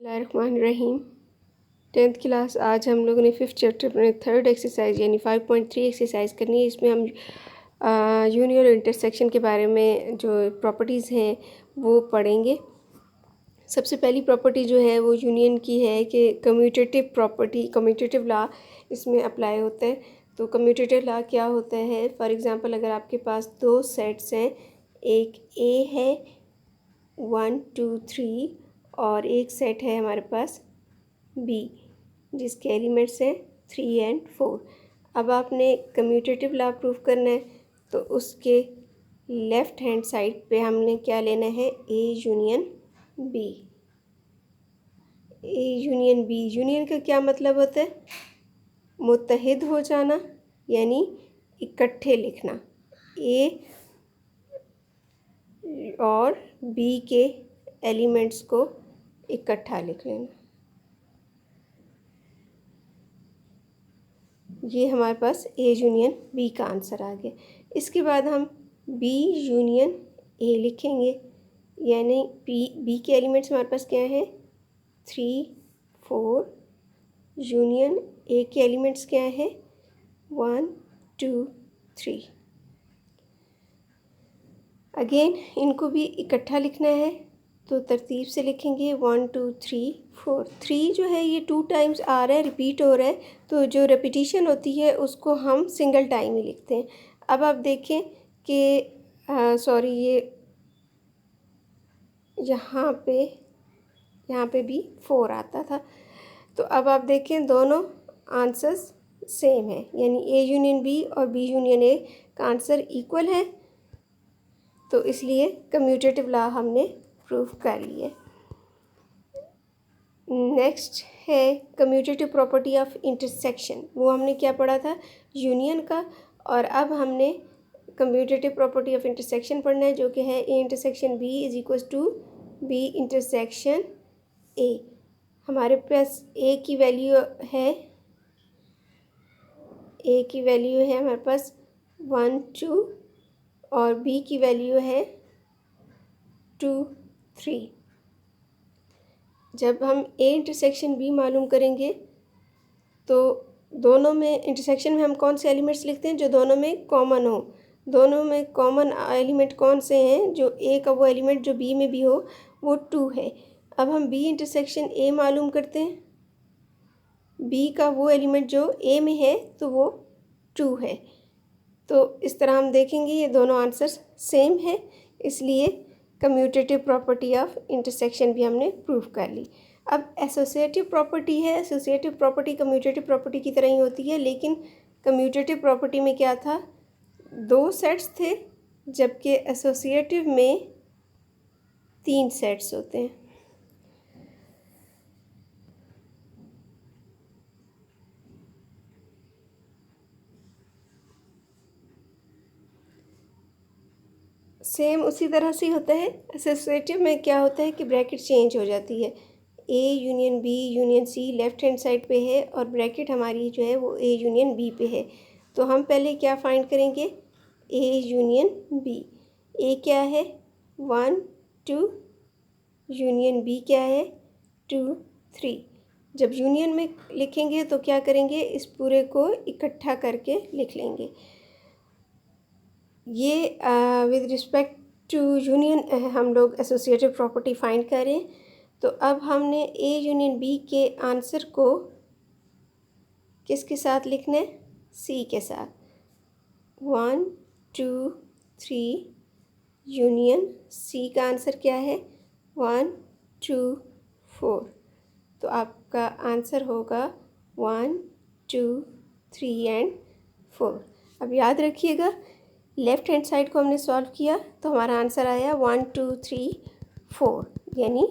रहीम 10th class. आज हम लोगों ने 5th चैप्टर में 3rd एक्सरसाइज यानी 5.3 एक्सरसाइज करनी है। इसमें हम यूनियन और इंटरसेक्शन के बारे में जो प्रॉपर्टीज़ हैं वो पढ़ेंगे। सबसे पहली प्रॉपर्टी जो है वो यूनियन की है कि कम्यूटेटिव लॉ इसमें अप्लाई होता है। तो कम्यूटेटिव लॉ क्या होता है? फॉर एग्ज़ाम्पल, अगर आपके पास दो सेट्स हैं, एक ए है 1 2 3 और एक सेट है हमारे पास बी जिसके एलिमेंट्स हैं 3 एंड 4। अब आपने कम्यूटेटिव लॉ प्रूफ करना है तो उसके लेफ़्ट हैंड साइड पे हमने क्या लेना है? A union B. A union B, union का क्या मतलब होता है? मुत्तहिद हो जाना, यानी इकट्ठे लिखना। ए और बी के एलिमेंट्स को इकट्ठा लिख लेना। ये हमारे पास ए यूनियन बी का आंसर आ गया। इसके बाद हम बी यूनियन ए लिखेंगे, यानी बी के एलिमेंट्स हमारे पास क्या हैं? 3 4। यूनियन ए के एलिमेंट्स क्या हैं? 1 2 3। अगेन इनको भी इकट्ठा लिखना है तो तरतीब से लिखेंगे 1 2 3 4। 3 जो है ये 2 टाइम्स आ रहा है, रिपीट हो रहा है, तो जो रेपिटिशन होती है उसको हम सिंगल टाइम ही लिखते हैं। अब आप देखें कि सॉरी, ये यहाँ पे भी 4 आता था। तो अब आप देखें दोनों आंसर्स सेम है, यानी ए यूनियन बी और बी यूनियन ए का आंसर इक्वल है। तो इसलिए कम्यूटेटिव लॉ हमने प्रूफ कर लिया। नेक्स्ट है कम्यूटेटिव प्रॉपर्टी ऑफ इंटरसेक्शन। वो हमने क्या पढ़ा था? यूनियन का। और अब हमने कम्यूटेटिव प्रॉपर्टी ऑफ इंटरसेक्शन पढ़ना है, जो कि है A intersection B is equal to B intersection A. हमारे पास ए की वैल्यू है हमारे पास 1 2 और बी की वैल्यू है 2 3। जब हम ए इंटरसेक्शन बी मालूम करेंगे तो दोनों में इंटरसेक्शन में हम कौन से एलिमेंट्स लिखते हैं? जो दोनों में कॉमन हो। दोनों में कॉमन एलिमेंट कौन से हैं? जो ए का वो एलिमेंट जो बी में भी हो वो 2 है। अब हम बी इंटरसेक्शन ए मालूम करते हैं। बी का वो एलिमेंट जो ए में है तो वो 2 है। तो इस तरह हम देखेंगे ये दोनों आंसर्स सेम है, इसलिए कम्यूटेटिव प्रॉपर्टी ऑफ इंटरसेक्शन भी हमने प्रूव कर ली। अब एसोसिएटिव प्रॉपर्टी है। एसोसिएटिव प्रॉपर्टी कम्यूटेटिव प्रॉपर्टी की तरह ही होती है, लेकिन कम्यूटेटिव प्रॉपर्टी में क्या था? 2 सेट्स थे, जबकि एसोसिएटिव में 3 सेट्स होते हैं। सेम उसी तरह से होता है। एसोसिएटिव में क्या होता है कि ब्रैकेट चेंज हो जाती है। A union B union C left hand side पे है और ब्रैकेट हमारी जो है वो ए यूनियन बी पे है। तो हम पहले क्या फाइंड करेंगे? ए यूनियन बी। ए क्या है? 1 2। यूनियन बी क्या है? 2 3। जब यूनियन में लिखेंगे तो क्या करेंगे? इस पूरे को इकट्ठा करके लिख लेंगे। ये विद रिस्पेक्ट टू यूनियन हम लोग एसोसिएटिव प्रॉपर्टी फाइंड करें। तो अब हमने ए यूनियन बी के आंसर को किसके साथ लिखना है? सी के साथ। 1 2 3 यूनियन सी का आंसर क्या है? 1 2 4। तो आपका आंसर होगा 1 2 3 एंड 4। अब याद रखिएगा, लेफ़्ट हैंड साइड को हमने सॉल्व किया तो हमारा आंसर आया 1 2 3 4। यानी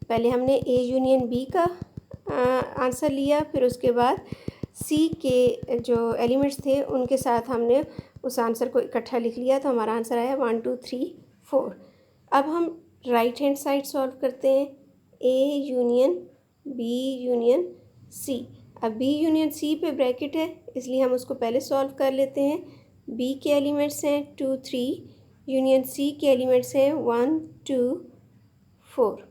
पहले हमने ए यूनियन बी का आंसर लिया, फिर उसके बाद सी के जो एलिमेंट्स थे उनके साथ हमने उस आंसर को इकट्ठा लिख लिया, तो हमारा आंसर आया 1 2 3 4। अब हम राइट हैंड साइड सॉल्व करते हैं। A union B union C. अब बी यूनियन सी पे ब्रैकेट है, इसलिए हम उसको पहले सॉल्व कर लेते हैं। बी के एलिमेंट्स हैं 2 3, यूनियन सी के एलिमेंट्स हैं 1 2 4।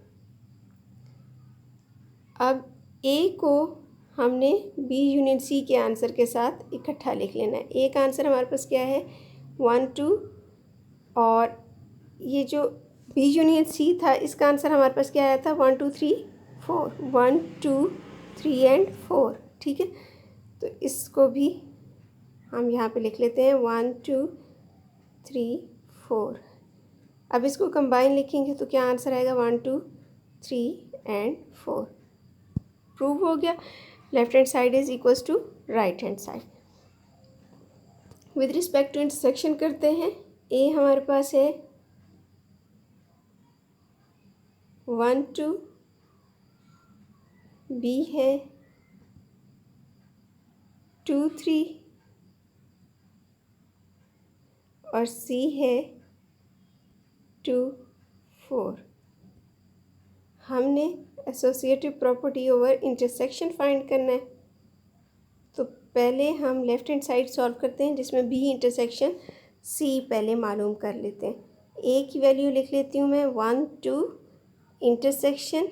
अब ए को हमने बी यूनियन सी के आंसर के साथ इकट्ठा लिख लेना है। ए का आंसर हमारे पास क्या है 1 2, और ये जो बी यूनियन सी था इसका आंसर हमारे पास क्या आया था 1 2 3 4, 1 2 3 एंड 4। ठीक है, तो इसको भी हम यहाँ पे लिख लेते हैं 1 2 3 4। अब इसको कंबाइन लिखेंगे तो क्या आंसर आएगा 1 2 3 एंड 4। प्रूव हो गया, left hand side is equals to right hand side. With respect to intersection करते हैं। ए हमारे पास है 1 2, बी है 2 3 और सी है 2 4। हमने associative property over intersection find करना है, तो पहले हम लेफ्ट हैंड साइड सॉल्व करते हैं जिसमें बी इंटरसेक्शन सी पहले मालूम कर लेते हैं। ए की वैल्यू लिख लेती हूँ मैं 1 2 इंटरसेक्शन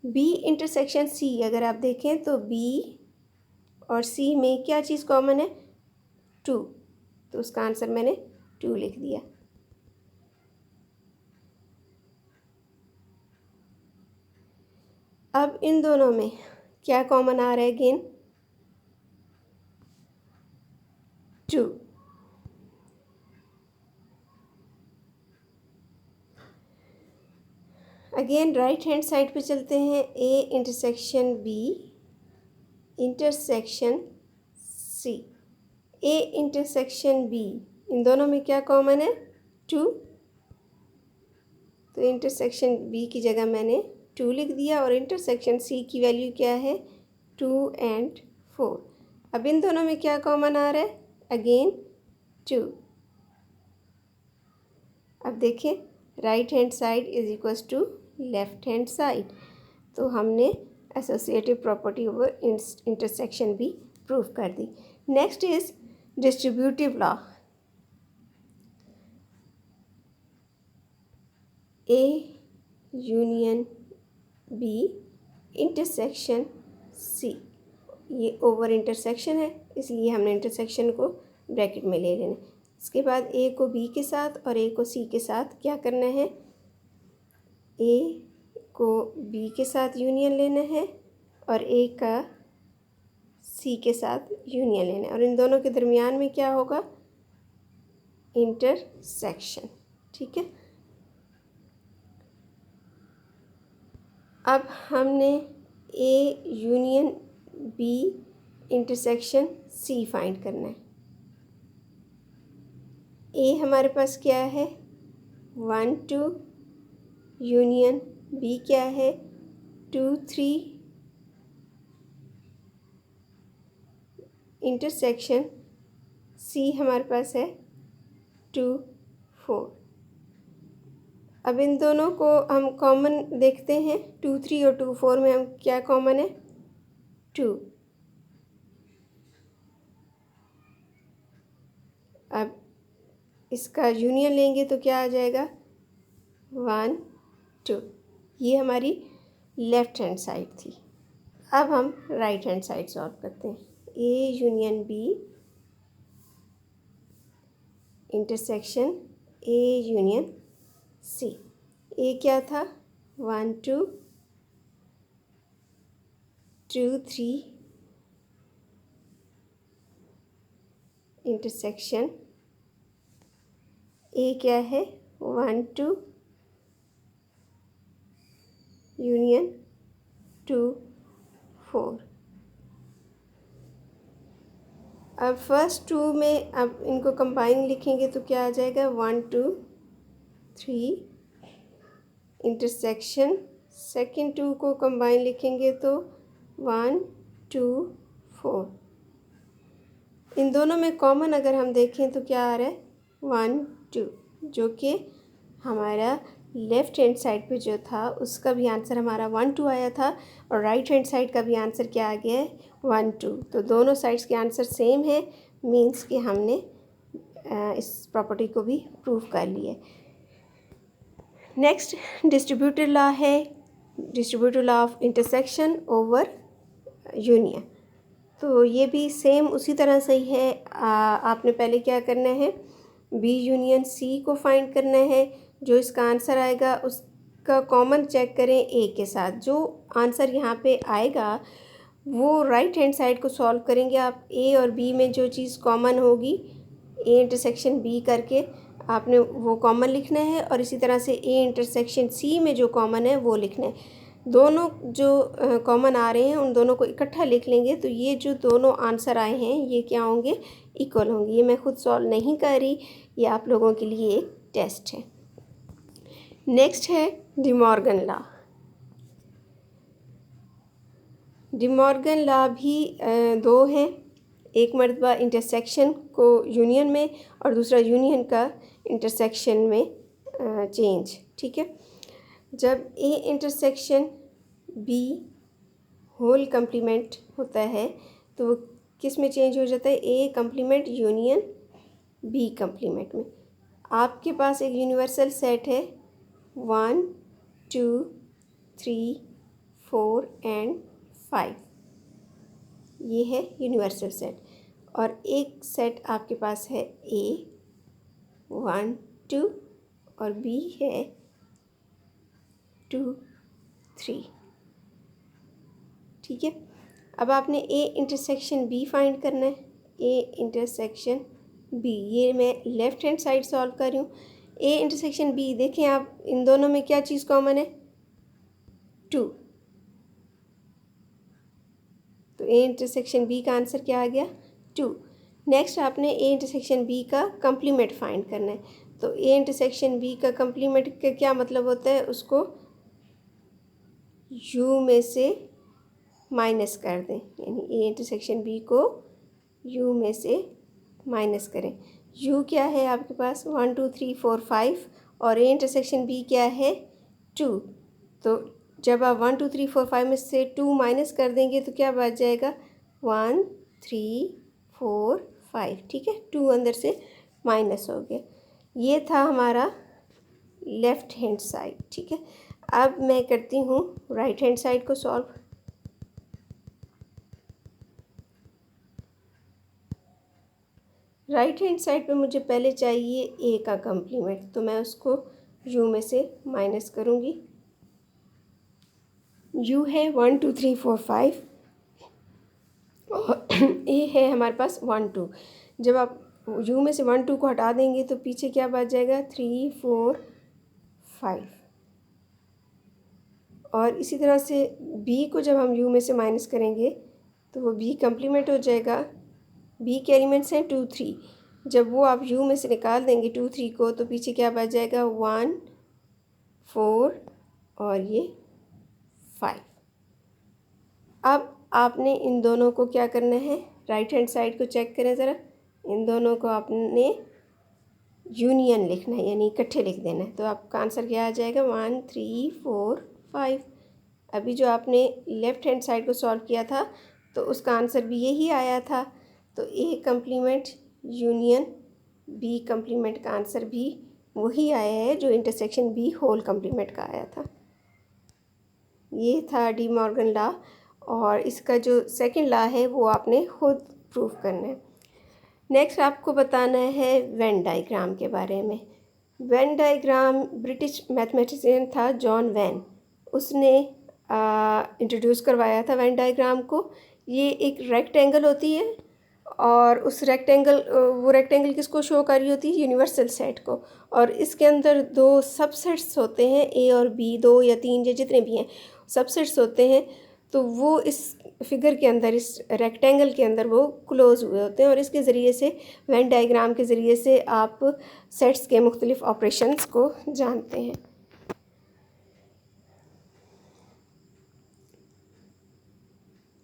बी इंटरसेक्शन सी। अगर आप देखें तो बी और सी में क्या चीज़ कॉमन है 2, तो उसका आंसर मैंने 2 लिख दिया। अब इन दोनों में क्या कॉमन आ रहा है again 2। Again right hand side पे चलते हैं। A intersection B intersection C, A intersection B, इन दोनों में क्या कॉमन है 2, तो इंटरसेक्शन बी की जगह मैंने 2 लिख दिया और इंटरसेक्शन सी की वैल्यू क्या है 2 एंड 4। अब इन दोनों में क्या कॉमन आ रहा है अगेन 2। अब देखें right hand side is equals to left hand side, तो हमने एसोसिएटिव प्रॉपर्टी ओवर इंटरसेक्शन भी प्रूव कर दी। Next is distributive law. A union B intersection C, ये ओवर इंटरसेक्शन है इसलिए हमने इंटरसेक्शन को ब्रैकेट में ले लेना। इसके बाद ए को बी के साथ और ए को सी के साथ क्या करना है, ए को बी के साथ यूनियन लेना है और ए का सी के साथ यूनियन लेना है, और इन दोनों के दरमियान में क्या होगा इंटरसेक्शन। ठीक है, अब हमने A union B intersection C find करना है। ए हमारे पास क्या है 1 2 यूनियन बी क्या है 2 3 इंटरसेक्शन सी हमारे पास है 2 4। अब इन दोनों को हम कॉमन देखते हैं 2 3 और 2 4 में हम क्या कॉमन है 2। अब इसका यूनियन लेंगे तो क्या आ जाएगा 1 2। ये हमारी लेफ्ट हैंड साइड थी। अब हम राइट हैंड साइड सॉल्व करते हैं। A union B intersection A union C. A क्या था 1 2 2 3 इंटरसेक्शन ए क्या है 1 2 यूनियन 2 4। अब फर्स्ट 2 में अब इनको कंबाइन लिखेंगे तो क्या आ जाएगा 1 2 3 इंटरसेक्शन सेकेंड 2 को कंबाइन लिखेंगे तो 1 2 4। इन दोनों में कॉमन अगर हम देखें तो क्या आ रहा है 1 2, जो कि हमारा लेफ़्ट हैंड साइड पे जो था उसका भी आंसर हमारा 1 2 आया था और राइट हैंड साइड का भी आंसर क्या आ गया है 1 2। तो दोनों साइड्स के आंसर सेम है, मीन्स कि हमने इस प्रॉपर्टी को भी प्रूव कर लिया। नेक्स्ट डिस्ट्रीब्यूटेड लॉ है distributive law of intersection over union. तो ये भी सेम उसी तरह से ही है। आपने पहले क्या करना है, बी यूनियन सी को फाइंड करना है। जो इसका आंसर आएगा उसका कॉमन चेक करें ए के साथ। जो आंसर यहाँ पे आएगा वो राइट हैंड साइड को सॉल्व करेंगे आप। ए और बी में जो चीज़ कॉमन होगी, ए इंटरसेक्शन बी करके आपने वो कॉमन लिखना है, और इसी तरह से ए इंटरसेक्शन सी में जो कॉमन है वो लिखना है। दोनों जो कॉमन आ रहे हैं उन दोनों को इकट्ठा लिख लेंगे तो ये जो दोनों आंसर आए हैं ये क्या होंगे, इक्वल होंगे। ये मैं खुद सॉल्व नहीं कर रही, ये आप लोगों के लिए एक टेस्ट है। नेक्स्ट है De Morgan law. De Morgan law भी दो हैं, एक मरतबा इंटरसेक्शन को यूनियन में और दूसरा यूनियन का इंटरसेक्शन में चेंज। ठीक है, जब A intersection B whole complement होता है तो वो किस में चेंज हो जाता है, ए कंप्लीमेंट यूनियन बी कंप्लीमेंट में। आपके पास एक यूनिवर्सल सेट है 1 2 3 4 एंड 5, ये है यूनिवर्सल सेट। और एक सेट आपके पास है ए 1 2 और बी है 2 3। ठीक है, अब आपने ए इंटरसेक्शन बी फाइंड करना है। ए इंटरसेक्शन बी, ये मैं लेफ़्ट हैंड साइड सॉल्व कर रही हूँ। ए इंटरसेक्शन बी, देखें आप इन दोनों में क्या चीज़ कॉमन है, 2। तो ए इंटरसेक्शन बी का आंसर क्या आ गया, 2। नेक्स्ट आपने ए इंटरसेक्शन बी का कंप्लीमेंट फाइंड करना है। तो ए इंटरसेक्शन बी का कंप्लीमेंट का क्या मतलब होता है, उसको यू में से माइनस कर दें, यानी ए इंटरसेक्शन बी को यू में से माइनस करें। यू क्या है आपके पास 1 2 3 4 5 और ए इंटरसेक्शन बी क्या है 2। तो जब आप 1 2 3 4 5 में से 2 माइनस कर देंगे तो क्या बच जाएगा 1 3 4 5। ठीक है, 2 अंदर से माइनस हो गया। ये था हमारा लेफ़्ट हैंड साइड। ठीक है, अब मैं करती हूँ राइट हैंड साइड को सॉल्व। राइट हैंड साइड पे मुझे पहले चाहिए ए का कंप्लीमेंट, तो मैं उसको यू में से माइनस करूँगी। यू है 1 2 3 4 5 और ए है हमारे पास 1 2। जब आप यू में से 1 2 को हटा देंगे तो पीछे क्या बच जाएगा 3 4 5। और इसी तरह से बी को जब हम यू में से माइनस करेंगे तो वो बी कंप्लीमेंट हो जाएगा। बी के एलिमेंट्स हैं 2 3, जब वो आप यू में से निकाल देंगे 2 3 को तो पीछे क्या बच जाएगा 1 4 और ये 5। अब आपने इन दोनों को क्या करना है, राइट हैंड साइड को चेक करें ज़रा। इन दोनों को आपने यूनियन लिखना है, यानी इकट्ठे लिख देना है। तो आपका आंसर क्या आ जाएगा 1 3 4 5। अभी जो आपने लेफ़्ट हैंड साइड को सॉल्व किया था तो उसका आंसर भी यही आया था। तो ए कंप्लीमेंट यूनियन बी कंप्लीमेंट का आंसर भी वही आया है जो इंटरसेक्शन बी होल कंप्लीमेंट का आया था। ये था डी मॉर्गन लॉ, और इसका जो सेकंड लॉ है वो आपने खुद प्रूव करना है। नेक्स्ट आपको बताना है वेन डायग्राम के बारे में। वेन डायग्राम ब्रिटिश मैथमेटिशियन था जॉन वेन, उसने इंट्रोड्यूस करवाया था वेन डायग्राम को। ये एक रेक्टेंगल होती है और उस रेक्टेंगल वो रेक्टेंगल किसको शो कर रही होती है, यूनिवर्सल सेट को। और इसके अंदर दो सबसेट्स होते हैं, ए और बी, 2 या 3 या जितने भी हैं सबसेट्स होते हैं। तो वो इस फिगर के अंदर, इस रेक्टेंगल के अंदर वो क्लोज हुए होते हैं, और इसके ज़रिए से वेन डायग्राम के ज़रिए से आप सेट्स के मुख्तलिफ ऑपरेशंस को जानते हैं।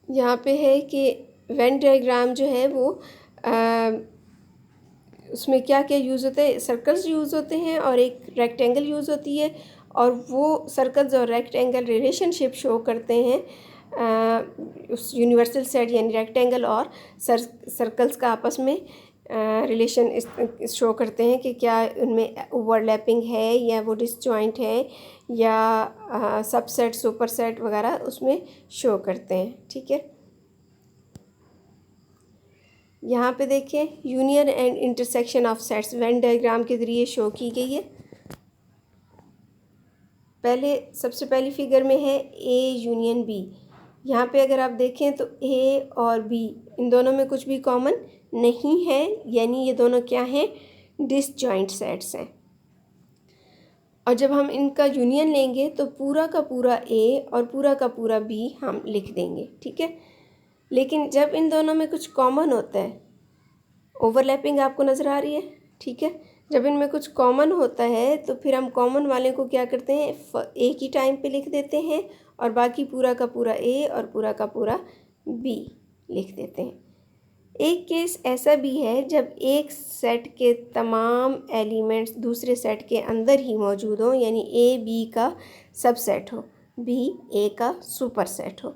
यहाँ पे है कि वेन डायग्राम जो है वो उसमें क्या क्या यूज़ होता है, सर्कल्स यूज़ होते हैं और एक रेक्टेंगल यूज़ होती है, और वो सर्कल्स और रेक्टेंगल रिलेशनशिप शो करते हैं उस यूनिवर्सल सेट यानी रेक्टेंगल और सर्कल्स का आपस में रिलेशन शो करते हैं कि क्या उनमें ओवरलैपिंग है या वो डिसजॉइंट है या सबसेट सुपरसेट वगैरह उसमें शो करते हैं। ठीक है, यहाँ पे देखें union and intersection of sets Venn diagram के ज़रिए शो की गई है। पहले सबसे पहली फिगर में है ए यूनियन बी। यहाँ पे अगर आप देखें तो ए और बी इन दोनों में कुछ भी कॉमन नहीं है, यानी ये दोनों क्या हैं, डिसजॉइंट सेट्स हैं। और जब हम इनका यूनियन लेंगे तो पूरा का पूरा ए और पूरा का पूरा बी हम लिख देंगे। ठीक है, लेकिन जब इन दोनों में कुछ कॉमन होता है, ओवरलैपिंग आपको नज़र आ रही है। ठीक है, जब इनमें कुछ कॉमन होता है तो फिर हम कॉमन वाले को क्या करते हैं, एक ही टाइम पे लिख देते हैं और बाकी पूरा का पूरा ए और पूरा का पूरा बी लिख देते हैं। एक केस ऐसा भी है जब एक सेट के तमाम एलिमेंट्स दूसरे सेट के अंदर ही मौजूद हों, यानी ए बी का सबसेट हो, बी ए का सुपरसेट हो।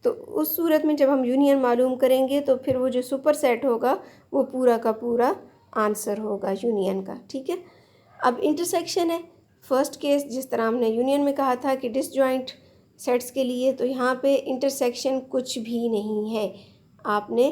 तो उस सूरत में जब हम यूनियन मालूम करेंगे तो फिर वो जो सुपरसेट होगा वो पूरा का पूरा आंसर होगा यूनियन का। ठीक है, अब इंटरसेक्शन है फर्स्ट केस, जिस तरह हमने यूनियन में कहा था कि डिसजॉइंट सेट्स के लिए, तो यहाँ पे इंटरसेक्शन कुछ भी नहीं है। आपने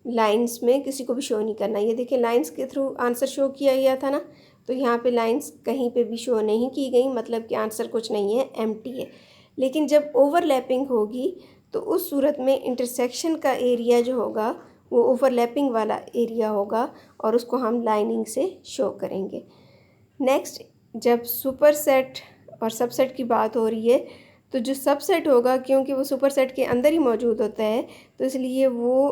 लाइंस में किसी को भी शो नहीं करना। ये देखिए लाइंस के थ्रू आंसर शो किया गया था ना, तो यहाँ पे लाइंस कहीं पे भी शो नहीं की गई, मतलब कि आंसर कुछ नहीं है, एम्प्टी है। लेकिन जब ओवरलैपिंग होगी तो उस सूरत में इंटरसेक्शन का एरिया जो होगा वो ओवरलैपिंग वाला एरिया होगा और उसको हम लाइनिंग से शो करेंगे। नेक्स्ट, जब सुपरसेट और सबसेट की बात हो रही है तो जो सबसेट होगा, क्योंकि वो सुपरसेट के अंदर ही मौजूद होता है तो इसलिए वो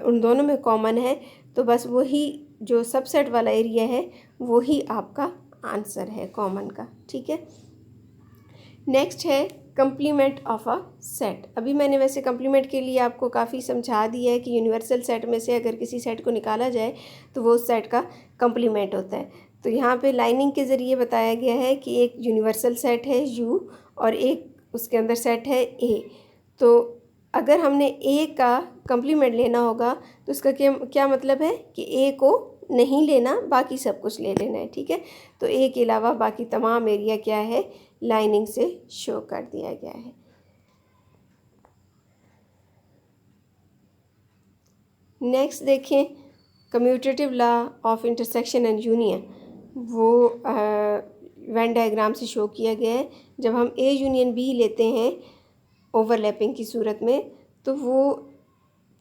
उन दोनों में कॉमन है, तो बस वही जो सबसेट वाला एरिया है वही आपका आंसर है कॉमन का। ठीक है, नेक्स्ट है कंप्लीमेंट ऑफ अ सेट। अभी मैंने वैसे कंप्लीमेंट के लिए आपको काफ़ी समझा दिया है कि यूनिवर्सल सेट में से अगर किसी सेट को निकाला जाए तो वो उस सेट का कंप्लीमेंट होता है। तो यहाँ पे लाइनिंग के ज़रिए बताया गया है कि एक यूनिवर्सल सेट है यू और एक उसके अंदर सेट है ए। तो अगर हमने ए का कंप्लीमेंट लेना होगा तो उसका क्या मतलब है कि ए को नहीं लेना, बाकी सब कुछ ले लेना है। ठीक है, तो ए के अलावा बाकी तमाम एरिया क्या है, लाइनिंग से शो कर दिया गया है। नेक्स्ट देखें commutative law of intersection and union, वो वेन डायग्राम से शो किया गया है। जब हम ए यूनियन बी लेते हैं ओवरलैपिंग की सूरत में तो वो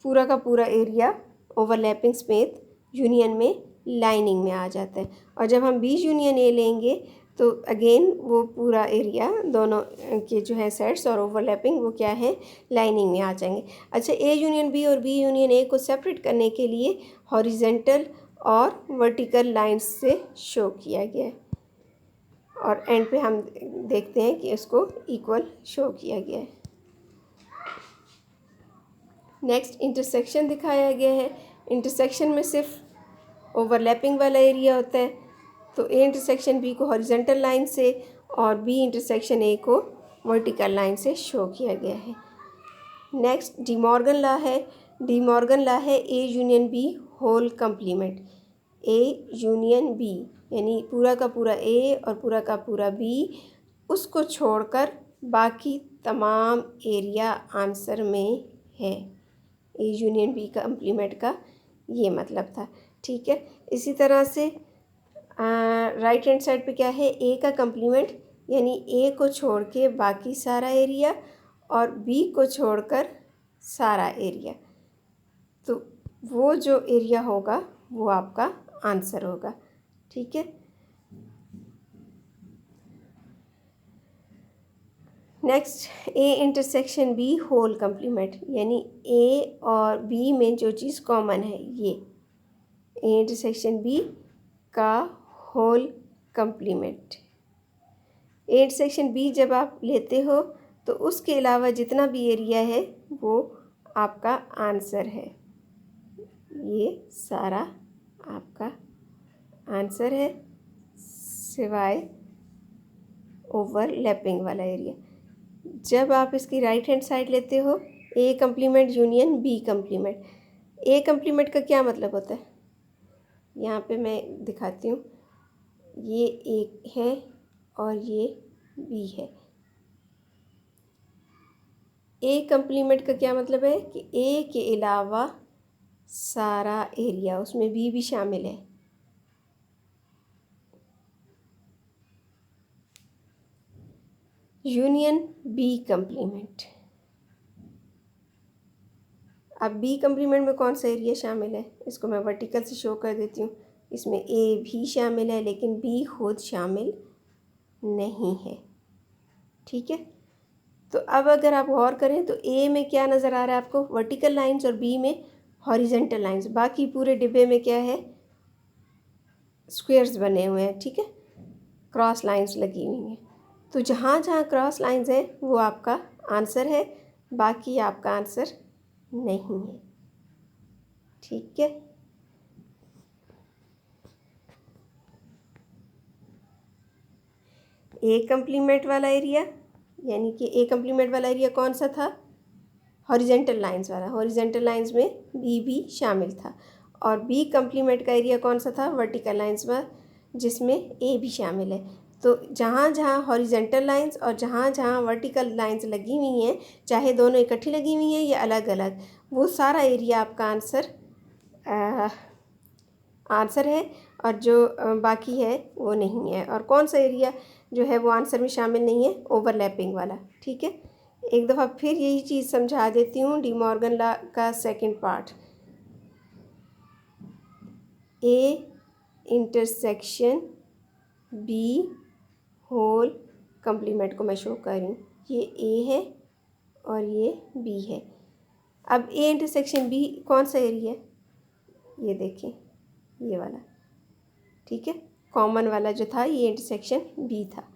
पूरा का पूरा एरिया ओवरलैपिंग समेत यूनियन में लाइनिंग में आ जाता है। और जब हम बी यूनियन ए लेंगे तो अगेन वो पूरा एरिया दोनों के जो है सेट्स और ओवरलैपिंग वो क्या है, लाइनिंग में आ जाएंगे। अच्छा, ए यूनियन बी और बी यूनियन ए को सेपरेट करने के लिए हॉरिजेंटल और वर्टिकल लाइंस से शो किया गया है और एंड पे हम देखते हैं कि इसको इक्वल शो किया गया है। नेक्स्ट इंटरसेक्शन दिखाया गया है। इंटरसेक्शन में सिर्फ ओवरलैपिंग वाला एरिया होता है, तो ए इंटरसेक्शन बी को हॉरिजेंटल लाइन से और बी इंटरसेक्शन ए को वर्टिकल लाइन से शो किया गया है। नेक्स्ट डी मॉर्गन लॉ है। डी मॉर्गन लॉ है A union B whole complement. A union B यानी पूरा का पूरा ए और पूरा का पूरा बी, उसको छोड़कर बाकी तमाम एरिया आंसर में है। ए यूनियन बी कंप्लीमेंट का ये मतलब था। ठीक है, इसी तरह से राइट हैंड साइड पे क्या है, ए का कंप्लीमेंट यानी ए को छोड़ के बाकी सारा एरिया और बी को छोड़कर सारा एरिया, तो वो जो एरिया होगा वो आपका आंसर होगा। ठीक है, next A intersection B whole complement, यानी ए और बी में जो चीज़ कॉमन है ये ए इंटरसेक्शन बी का whole complement. A intersection B जब आप लेते हो तो उसके अलावा जितना भी एरिया है वो आपका आंसर है। ये सारा आपका आंसर है सिवाय ओवरलैपिंग वाला एरिया। जब आप इसकी राइट हैंड साइड लेते हो A complement union B complement, A complement का क्या मतलब होता है, यहाँ पे मैं दिखाती हूँ। ये ए है और ये बी है। ए कम्प्लीमेंट का क्या मतलब है कि ए के अलावा सारा एरिया, उसमें बी भी शामिल है। Union B complement. अब बी कम्प्लीमेंट में कौन सा एरिया शामिल है, इसको मैं वर्टिकल से शो कर देती हूँ। इसमें ए भी शामिल है लेकिन बी खुद शामिल नहीं है। ठीक है, तो अब अगर आप गौर करें तो ए में क्या नज़र आ रहा है आपको, वर्टिकल लाइंस, और बी में हॉरिजेंटल लाइंस। बाकी पूरे डिब्बे में क्या है, स्क्वेयर्स बने हुए हैं। ठीक है, क्रॉस लाइंस लगी हुई हैं। तो जहाँ जहाँ क्रॉस लाइंस हैं वो आपका आंसर है, बाकी आपका आंसर नहीं है। ठीक है, ए कम्प्लीमेंट वाला एरिया, यानी कि ए कम्प्लीमेंट वाला एरिया कौन सा था, हॉरिजेंटल लाइंस वाला। हॉरिजेंटल लाइंस में बी भी शामिल था। और बी कम्प्लीमेंट का एरिया कौन सा था, वर्टिकल लाइंस में, जिसमें ए भी शामिल है। तो जहाँ जहाँ हॉरिजेंटल लाइंस और जहाँ जहाँ वर्टिकल लाइंस लगी हुई हैं, चाहे दोनों इकट्ठी लगी हुई हैं या अलग अलग, वो सारा एरिया आपका आंसर है। और जो बाकी है वो नहीं है। और कौन सा एरिया जो है वो आंसर में शामिल नहीं है, ओवरलैपिंग वाला। ठीक है, एक दफ़ा फिर यही चीज़ समझा देती हूँ, डी मॉर्गन लॉ का second part. A intersection B whole complement को मैं शो कर रही हूँ। ये ए है और ये बी है। अब ए इंटरसेक्शन बी कौन सा एरिया है, ये देखें, ये वाला। ठीक है, कॉमन वाला जो था ये इंटरसेक्शन बी था।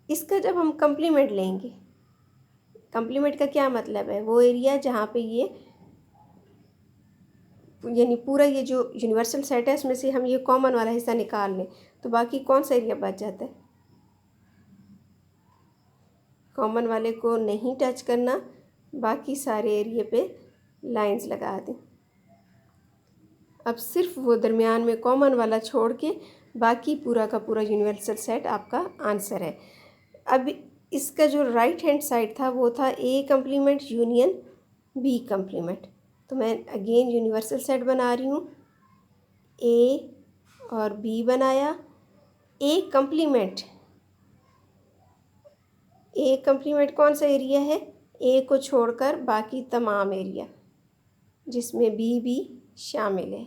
इसका जब हम कम्प्लीमेंट लेंगे, कम्प्लीमेंट का क्या मतलब है, वो एरिया जहाँ पे ये, यानी पूरा ये जो यूनिवर्सल सेट है इसमें से हम ये कॉमन वाला हिस्सा निकाल लें तो बाकी कौन सा एरिया बच जाता है। कॉमन वाले को नहीं टच करना, बाकी सारे एरिया पे लाइंस लगा दें। अब सिर्फ वो दरमियान में कॉमन वाला छोड़ के बाकी पूरा का पूरा यूनिवर्सल सेट आपका आंसर है। अब इसका जो राइट हैंड साइड था वो था A complement union B complement. तो मैं अगेन यूनिवर्सल सेट बना रही हूँ, ए और बी बनाया। ए कम्प्लीमेंट कौन सा एरिया है, ए को छोड़कर बाकी तमाम एरिया जिसमें बी भी शामिल है।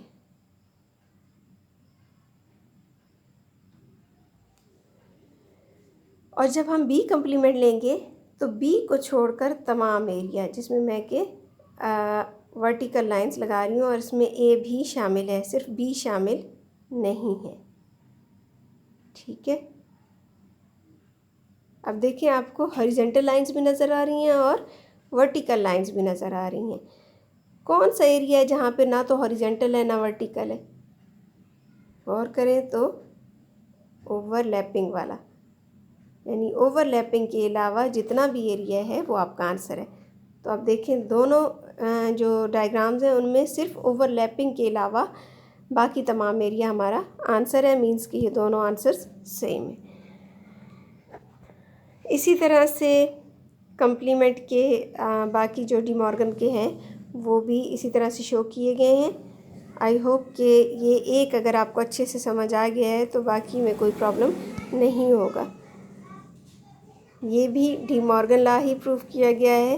और जब हम बी कम्प्लीमेंट लेंगे तो बी को छोड़कर तमाम एरिया जिसमें मैं के वर्टिकल लाइंस लगा रही हूँ और इसमें ए भी शामिल है, सिर्फ बी शामिल नहीं है। ठीक है, अब देखिए आपको हॉरिजॉन्टल लाइंस भी नज़र आ रही हैं और वर्टिकल लाइंस भी नज़र आ रही हैं। कौन सा एरिया है जहाँ पे ना तो हॉरिजॉन्टल है ना वर्टिकल है, गौर करें तो ओवरलैपिंग वाला, यानी ओवरलैपिंग के अलावा जितना भी एरिया है वो आपका आंसर है। तो आप देखें दोनों जो डायग्राम्स हैं उनमें सिर्फ ओवरलैपिंग के अलावा बाकी तमाम एरिया हमारा आंसर है, मींस कि ये दोनों आंसर्स सेम है। इसी तरह से कम्प्लीमेंट के बाकी जो डी मॉर्गन के हैं वो भी इसी तरह से शो किए गए हैं। आई होप कि ये एक अगर आपको अच्छे से समझ आ गया है तो बाकी में कोई प्रॉब्लम नहीं होगा। ये भी डी मॉर्गन लॉ ही प्रूव किया गया है,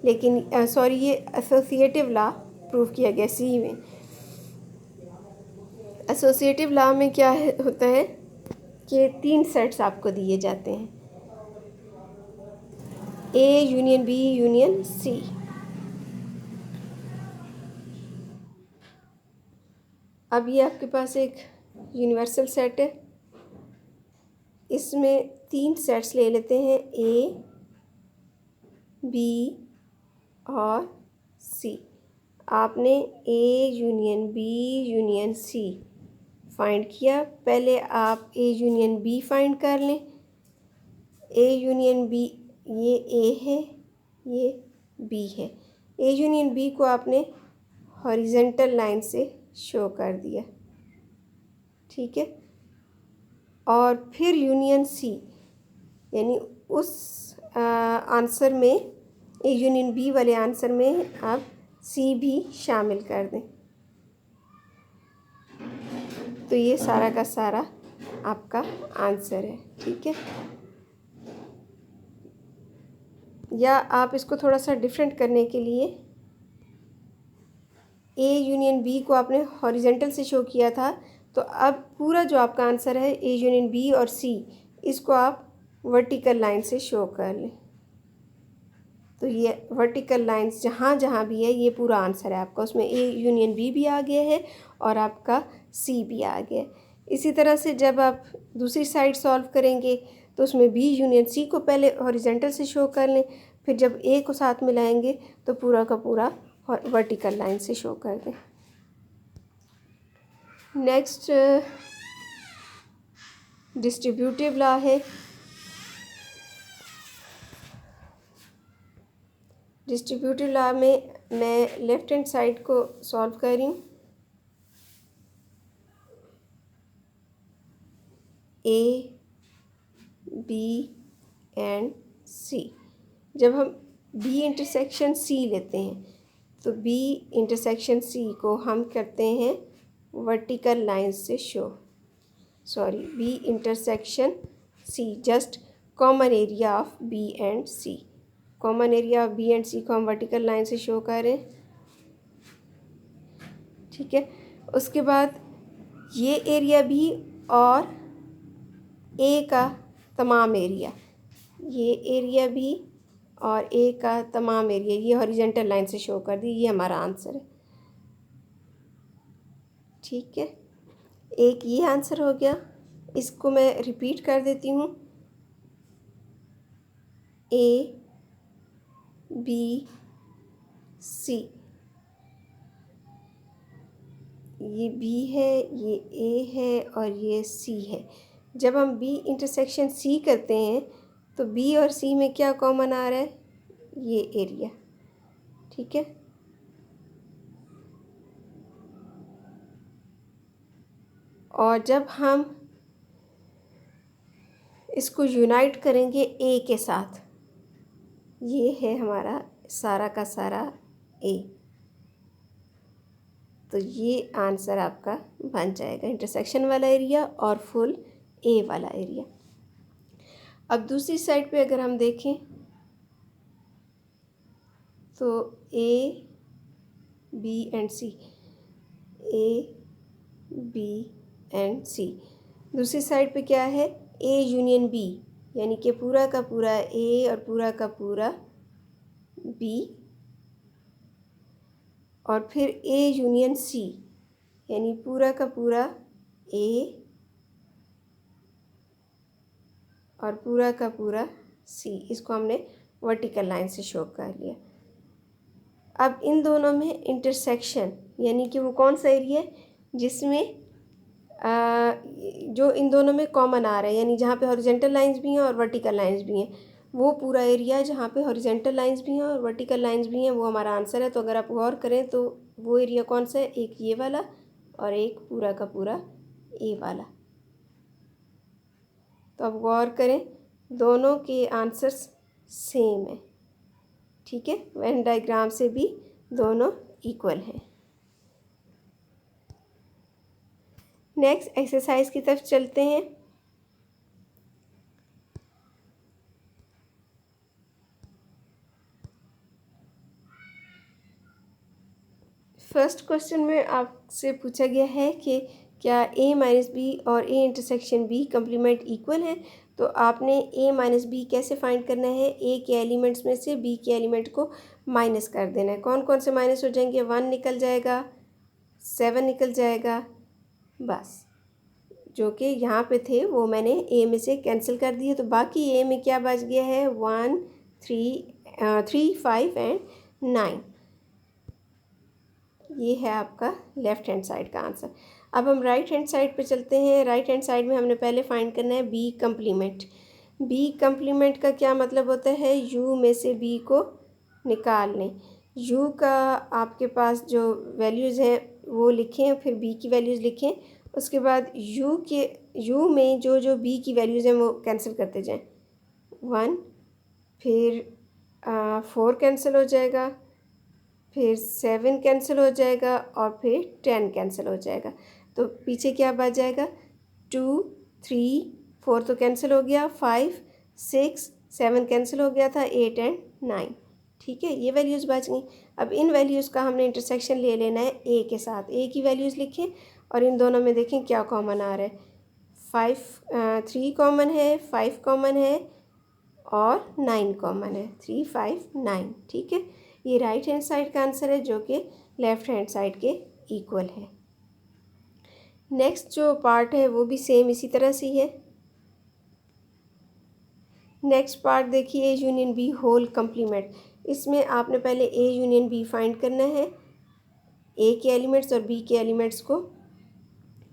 लेकिन ये एसोसिएटिव लॉ प्रूव किया गया सी में। एसोसिएटिव लॉ में क्या होता है कि 3 सेट्स आपको दिए जाते हैं, A union B union C. अब ये आपके पास एक यूनिवर्सल सेट है, इसमें 3 सेट्स ले लेते हैं, ए बी और सी। आपने A union B union C find किया, पहले आप ए यूनियन बी फाइंड कर लें। ए यूनियन बी, ये ए है, ये बी है। ए यूनियन बी को आपने हॉरिजेंटल लाइन से शो कर दिया, ठीक है। और फिर यूनियन सी, यानी उस आंसर में, ए यूनियन बी वाले आंसर में आप सी भी शामिल कर दें। तो ये सारा का सारा आपका आंसर है, ठीक है। या आप इसको थोड़ा सा डिफरेंट करने के लिए, ए यूनियन बी को आपने हॉरिजेंटल से शो किया था, तो अब पूरा जो आपका आंसर है ए यूनियन बी और सी, इसको आप वर्टिकल लाइन से शो कर लें। तो ये वर्टिकल लाइंस जहाँ जहाँ भी है ये पूरा आंसर है आपका, उसमें ए यूनियन बी भी आ गया है और आपका सी भी आ गया है। इसी तरह से जब आप दूसरी साइड सॉल्व करेंगे तो उसमें बी यूनियन सी को पहले हॉरिजेंटल से शो कर लें, फिर जब ए को साथ मिलाएंगे तो पूरा का पूरा वर्टिकल लाइन से शो कर दें। नेक्स्ट डिस्ट्रीब्यूटिव लॉ है। डिस्ट्रीब्यूटिव लॉ में मैं लेफ़्ट हैंड साइड को सॉल्व कर रही हूँ। ए बी एंड सी, जब हम बी इंटरसेक्शन सी लेते हैं तो बी इंटरसेक्शन सी को हम करते हैं वर्टिकल लाइन से show, sorry B intersection C, just common area of B and C, common area of B and C को हम वर्टिकल लाइन से शो करें, ठीक है। उसके बाद ये एरिया भी और ए का तमाम एरिया, ये एरिया भी और ए का तमाम एरिया, ये हॉरिजेंटल लाइन से शो कर दी। ये हमारा आंसर है, ठीक है। एक ये आंसर हो गया, इसको मैं रिपीट कर देती हूँ। ए बी सी, ये बी है, ये ए है और ये सी है। जब हम बी इंटरसेक्शन सी करते हैं तो बी और सी में क्या कॉमन आ रहा है, ये एरिया, ठीक है। और जब हम इसको यूनाइट करेंगे ए के साथ, ये है हमारा सारा का सारा ए, तो ये आंसर आपका बन जाएगा इंटरसेक्शन वाला एरिया और फुल ए वाला एरिया। अब दूसरी साइड पे अगर हम देखें तो A B and C, A B and C, दूसरी साइड पे क्या है, ए यूनियन बी, यानी कि पूरा का पूरा ए और पूरा का पूरा बी, और फिर ए यूनियन सी, यानी पूरा का पूरा ए और पूरा का पूरा सी, इसको हमने वर्टिकल लाइन से शो कर लिया। अब इन दोनों में इंटरसेक्शन, यानी कि वो कौन सा एरिया है जिसमें जो इन दोनों में कॉमन आ रहा है, यानी जहाँ पे हॉरिजेंटल लाइंस भी हैं और वर्टिकल लाइंस भी हैं, वो पूरा एरिया जहाँ पे हॉरिजेंटल लाइंस भी हैं और वर्टिकल लाइंस भी हैं, वो हमारा आंसर है। तो अगर आप गौर करें तो वो एरिया कौन सा है, एक ये वाला और एक पूरा का पूरा ए वाला। तो अब गौर करें, दोनों के आंसर्स सेम है, ठीक है। वेन डायग्राम से भी दोनों इक्वल हैं। नेक्स्ट एक्सरसाइज की तरफ चलते हैं। फर्स्ट क्वेश्चन में आपसे पूछा गया है कि क्या ए माइनस बी और A intersection B complement equal है। तो आपने ए माइनस बी कैसे फाइंड करना है, ए के एलिमेंट्स में से बी के एलिमेंट को माइनस कर देना है। कौन कौन से माइनस हो जाएंगे, 1 निकल जाएगा, 7 निकल जाएगा, बस जो कि यहाँ पे थे वो मैंने ए में से कैंसिल कर दिए। तो बाकी ए में क्या बच गया है, 1 3 5 एंड 9। ये है आपका लेफ़्ट हैंड साइड का आंसर। अब हम राइट हैंड साइड पे चलते हैं। राइट हैंड साइड में हमने पहले फाइंड करना है बी कम्प्लीमेंट। बी कम्प्लीमेंट का क्या मतलब होता है, यू में से बी को निकाल लें। u का आपके पास जो वैल्यूज़ हैं वो लिखें, फिर b की वैल्यूज़ लिखें। उसके बाद u में जो जो b की वैल्यूज़ हैं वो कैंसिल करते जाएं। 1, फिर 4 कैंसिल हो जाएगा, फिर 7 कैंसिल हो जाएगा और फिर 10 कैंसिल हो जाएगा। तो पीछे क्या बच जाएगा? 2, 3, 4 तो कैंसिल हो गया, 5, 6, 7 कैंसिल हो गया था, 8 एंड 9। ठीक है, ये वैल्यूज़ बच गई। अब इन वैल्यूज़ का हमने इंटरसेक्शन ले लेना है ए के साथ। ए की वैल्यूज़ लिखें और इन दोनों में देखें क्या कॉमन आ रहा है। 3 कॉमन है, 5 कॉमन है और 9 कॉमन है। 3, 5, 9। ठीक है, ये राइट हैंड साइड का आंसर है जो कि लेफ़्ट हैंड साइड के इक्वल है। नेक्स्ट जो पार्ट है वो भी सेम इसी तरह से ही है। नेक्स्ट पार्ट देखिए, A union B whole complement. इसमें आपने पहले ए यूनियन बी फाइंड करना है। ए के एलिमेंट्स और बी के एलिमेंट्स को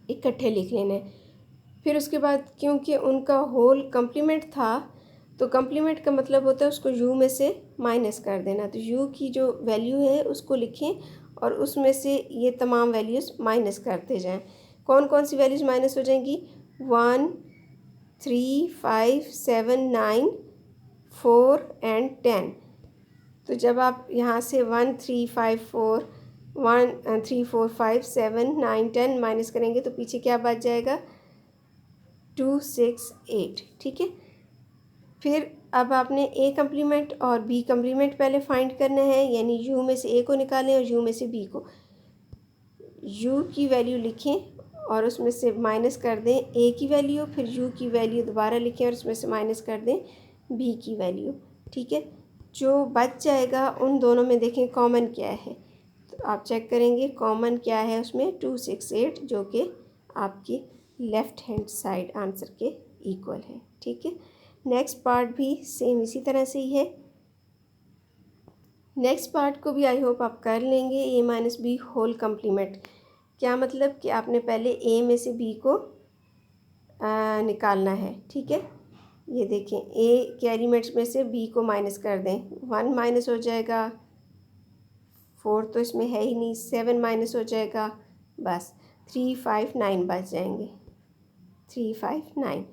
इकट्ठे लिख लेना है। फिर उसके बाद क्योंकि उनका होल कंप्लीमेंट था, तो कंप्लीमेंट का मतलब होता है उसको यू में से माइनस कर देना। तो यू की जो वैल्यू है उसको लिखें और उसमें से ये तमाम वैल्यूज़ माइनस करते जाएं। कौन कौन सी वैल्यूज़ माइनस हो जाएंगी? 1, 3, 5, 7, 9, 4 एंड 10। तो जब आप यहाँ से 1, 3, 5, 4, 1, 3, 4, 5, 7, 9, 10 माइनस करेंगे तो पीछे क्या बच जाएगा? 2, 6, 8। ठीक है, फिर अब आपने ए कम्प्लीमेंट और बी कम्प्लीमेंट पहले फाइंड करना है, यानी यू में से ए को निकालें और यू में से बी को। यू की वैल्यू लिखें और उसमें से माइनस कर दें ए की वैल्यू, फिर यू की वैल्यू दोबारा लिखें और उसमें से माइनस कर दें बी की वैल्यू। ठीक है, जो बच जाएगा उन दोनों में देखें कॉमन क्या है। तो आप चेक करेंगे कॉमन क्या है उसमें, 2, 6, 8, जो कि आपकी लेफ़्ट हैंड साइड आंसर के इक्वल है। ठीक है, नेक्स्ट पार्ट भी सेम इसी तरह से ही है। नेक्स्ट पार्ट को भी आई होप आप कर लेंगे। ए माइनस बी होल कंप्लीमेंट क्या मतलब कि आपने पहले ए में से बी को निकालना है। ठीक है, ये देखें ए के एलिमेंट्स में से बी को माइनस कर दें। 1 माइनस हो जाएगा, 4 तो इसमें है ही नहीं, 7 माइनस हो जाएगा, बस 3, 5, 9 बच जाएंगे। 3, 5, 9।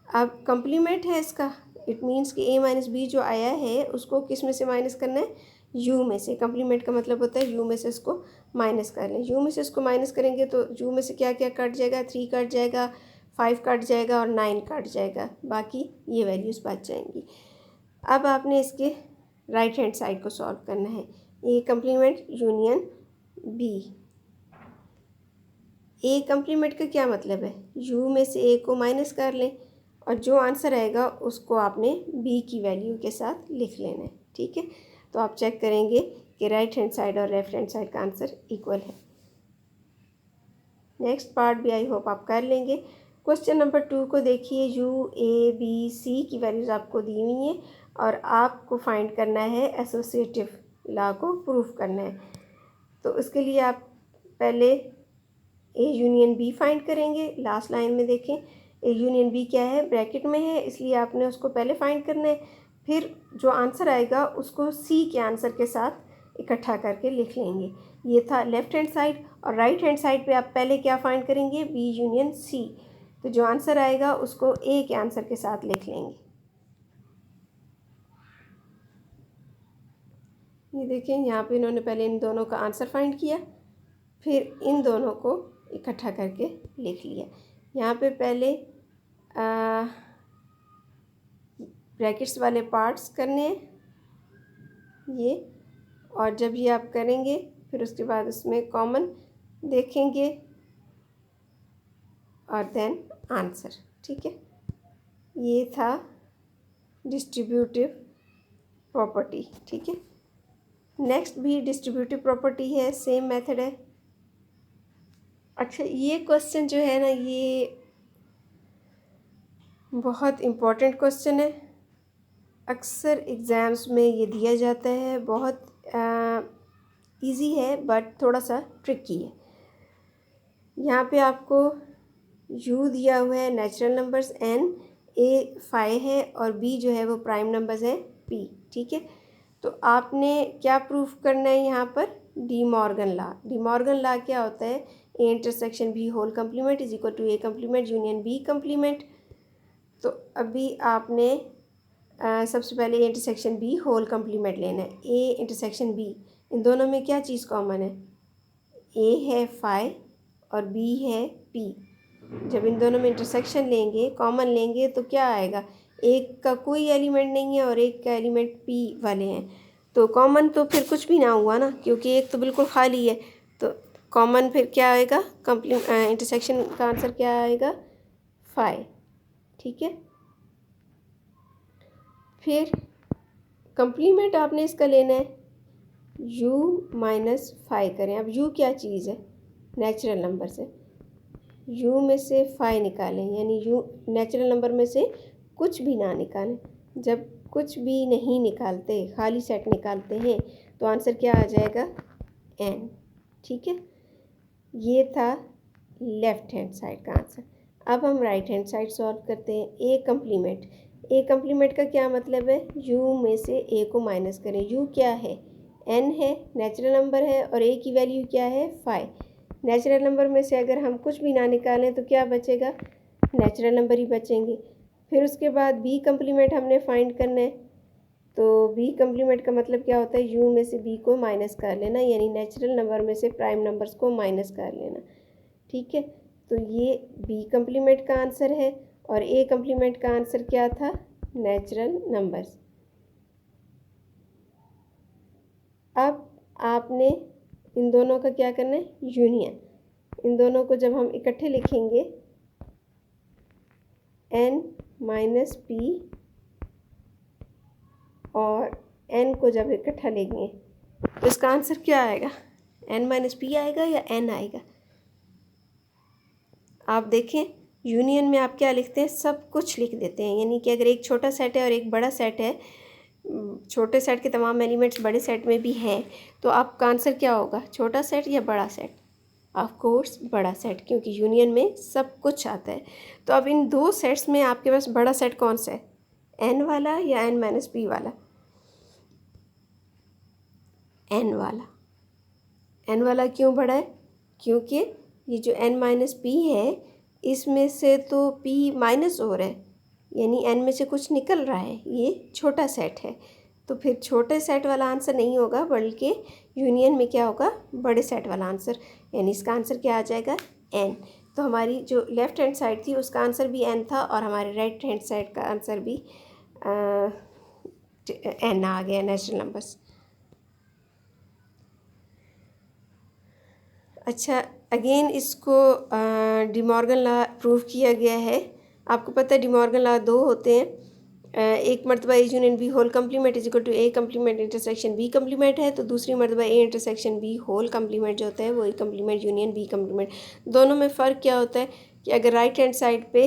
अब कंप्लीमेंट है इसका, इट मीन्स कि ए माइनस बी जो आया है उसको किस में से माइनस करना है? यू में से। कंप्लीमेंट का मतलब होता है यू में से इसको माइनस कर लें। यू में से इसको माइनस करेंगे तो यू में से क्या क्या कट जाएगा? 3 कट जाएगा, 5 कट जाएगा और 9 कट जाएगा, बाकी ये वैल्यूज़ बच जाएंगी। अब आपने इसके राइट हैंड साइड को सॉल्व करना है। ए कंप्लीमेंट यूनियन बी। ए कंप्लीमेंट का क्या मतलब है? यू में से ए को माइनस कर लें और जो आंसर आएगा उसको आपने बी की वैल्यू के साथ लिख लेना है। ठीक है, तो आप चेक करेंगे कि राइट हैंड साइड और लेफ्ट हैंड साइड का आंसर इक्वल है। नेक्स्ट पार्ट भी आई होप आप कर लेंगे। क्वेश्चन नंबर 2 को देखिए, यू ए बी सी की वैल्यूज़ आपको दी हुई हैं और आपको फाइंड करना है एसोसिएटिव लॉ को प्रूफ करना है। तो उसके लिए आप पहले ए यूनियन बी फाइंड करेंगे। लास्ट लाइन में देखें ए यूनियन बी क्या है? ब्रैकेट में है, इसलिए आपने उसको पहले फाइंड करना है। फिर जो आंसर आएगा उसको सी के आंसर के साथ इकट्ठा करके लिख लेंगे। ये था लेफ़्ट हैंड साइड। और राइट हैंड साइड पे आप पहले क्या फाइंड करेंगे? B union C. तो जो आंसर आएगा उसको ए के आंसर के साथ लिख लेंगे। ये देखें यहाँ पे इन्होंने पहले इन दोनों का आंसर फाइंड किया, फिर इन दोनों को इकट्ठा करके लिख लिया। यहाँ पे पहले ब्रैकेट्स वाले पार्ट्स करने हैं ये, और जब ये आप करेंगे फिर उसके बाद उसमें कॉमन देखेंगे और देन आंसर। ठीक है, ये था डिस्ट्रीब्यूटिव प्रॉपर्टी। ठीक है, नेक्स्ट भी डिस्ट्रीब्यूटिव प्रॉपर्टी है, सेम मेथड है। अच्छा, ये क्वेश्चन जो है ना, ये बहुत इम्पोर्टेंट क्वेश्चन है। अक्सर एग्ज़ाम्स में ये दिया जाता है। बहुत इजी है बट थोड़ा सा ट्रिकी है। यहाँ पे आपको u दिया हुआ है नेचुरल नंबर्स n, a 5 है और b जो है वो प्राइम नंबर्स है p। ठीक है, तो आपने क्या प्रूफ करना है यहाँ पर, De Morgan law. De Morgan law क्या होता है, A intersection B whole complement is equal to A complement union B complement. तो अभी आपने सबसे पहले A intersection B whole complement लेना है। ए इंटरसेक्शन बी, इन दोनों में क्या चीज़ कॉमन है, ए है फाई और बी है पी। जब इन दोनों में इंटरसेक्शन लेंगे, कॉमन लेंगे, तो क्या आएगा, एक का कोई एलिमेंट नहीं है और एक का एलिमेंट पी वाले हैं, तो कॉमन तो फिर कुछ भी ना हुआ ना, क्योंकि एक तो बिल्कुल खाली है। तो कॉमन फिर क्या आएगा, इंटरसेक्शन का आंसर क्या आएगा, फाई। ठीक है, फिर कंप्लीमेंट आपने इसका लेना है, u माइनस फाई करें। अब u क्या चीज़ है, नेचुरल नंबर से u में से फाई निकालें, यानी u नेचुरल नंबर में से कुछ भी ना निकालें। जब कुछ भी नहीं निकालते, खाली सेट निकालते हैं, तो आंसर क्या आ जाएगा, n। ठीक है, ये था लेफ़्ट हैंड साइड का आंसर। अब हम राइट हैंड साइड सॉल्व करते हैं। ए कम्प्लीमेंट, ए कम्प्लीमेंट का क्या मतलब है, u में से a को माइनस करें। u क्या है, n है, नेचुरल नंबर है, और a की वैल्यू क्या है, फाई। नेचुरल नंबर में से अगर हम कुछ भी ना निकालें तो क्या बचेगा, नेचुरल नंबर ही बचेंगे। फिर उसके बाद बी कम्प्लीमेंट हमने फाइंड करना है। तो बी कम्प्लीमेंट का मतलब क्या होता है, u में से b को माइनस कर लेना, यानी नेचुरल नंबर में से प्राइम नंबर्स को माइनस कर लेना। ठीक है, तो ये बी कम्प्लीमेंट का आंसर है, और ए कम्प्लीमेंट का आंसर क्या था, नेचुरल नंबर्स। अब आपने इन दोनों का क्या करना है, यूनियन। इन दोनों को जब हम इकट्ठे लिखेंगे, n माइनस पी, और n को जब इकट्ठा लेंगे तो इसका आंसर क्या आएगा, n माइनस पी आएगा या n आएगा। आप देखें, यूनियन में आप क्या लिखते हैं, सब कुछ लिख देते हैं, यानी कि अगर एक छोटा सेट है और एक बड़ा सेट है, छोटे सेट के तमाम एलिमेंट्स बड़े सेट में भी हैं, तो आपका आंसर क्या होगा, छोटा सेट या बड़ा सेट, ऑफ कोर्स बड़ा सेट, क्योंकि यूनियन में सब कुछ आता है। तो अब इन दो सेट्स में आपके पास बड़ा सेट कौन सा है, n वाला या n माइनस पी वाला, n वाला। n वाला क्यों बड़ा है, क्योंकि ये जो n माइनस पी है, इसमें से तो p माइनस हो रहा है, यानी n में से कुछ निकल रहा है, ये छोटा सेट है। तो फिर छोटे सेट वाला आंसर नहीं होगा, बल्कि यूनियन में क्या होगा, बड़े सेट वाला आंसर, यानी इसका आंसर क्या आ जाएगा, n। तो हमारी जो लेफ़्ट हैंड साइड थी उसका आंसर भी n था, और हमारे राइट हैंड साइड का आंसर भी n आ गया, नेचुरल नंबर्स। अच्छा, अगेन इसको डी मॉर्गन लॉ प्रूव किया गया है। आपको पता है डी मॉर्गन लॉ दो होते हैं, एक मरतबा A union B whole complement is equal to A complement intersection B complement है, तो दूसरी मरतबा A intersection B whole complement जो होता है वो A complement union B complement. दोनों में फ़र्क क्या होता है कि अगर राइट हैंड साइड पे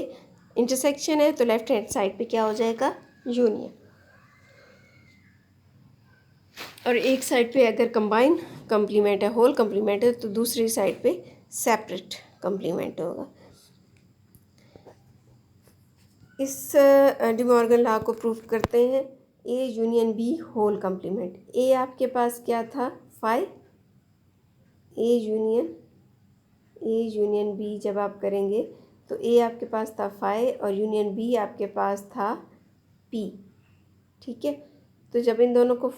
इंटरसेक्शन है तो लेफ़्ट हैंड साइड पे क्या हो जाएगा, यूनियन, और एक साइड पे अगर कंबाइन कम्प्लीमेंट है, होल कम्प्लीमेंट है, तो दूसरी साइड पे सेपरेट कम्प्लीमेंट होगा। इस डी मॉर्गन लॉ को प्रूफ करते हैं, A union B whole complement. A आपके पास क्या था, फाई, ए यूनियन बी जब आप करेंगे तो ए आपके पास था फाई और यूनियन बी आपके पास था पी। ठीक है, तो जब इन दोनों को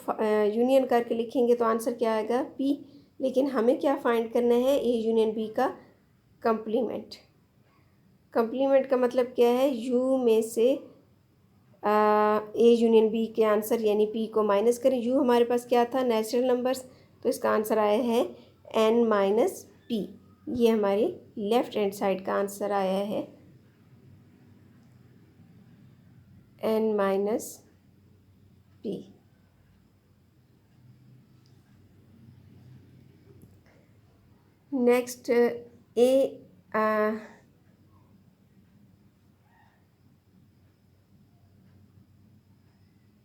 यूनियन करके लिखेंगे तो आंसर क्या आएगा, पी। लेकिन हमें क्या फाइंड करना है, ए यूनियन बी का कंप्लीमेंट। कंप्लीमेंट का मतलब क्या है, यू में से ए यूनियन बी के आंसर यानी पी को माइनस करें। यू हमारे पास क्या था, नेचुरल नंबर्स, तो इसका आंसर आया है एन माइनस पी। ये हमारी लेफ़्ट हैंड साइड का आंसर आया है, N minus P. Next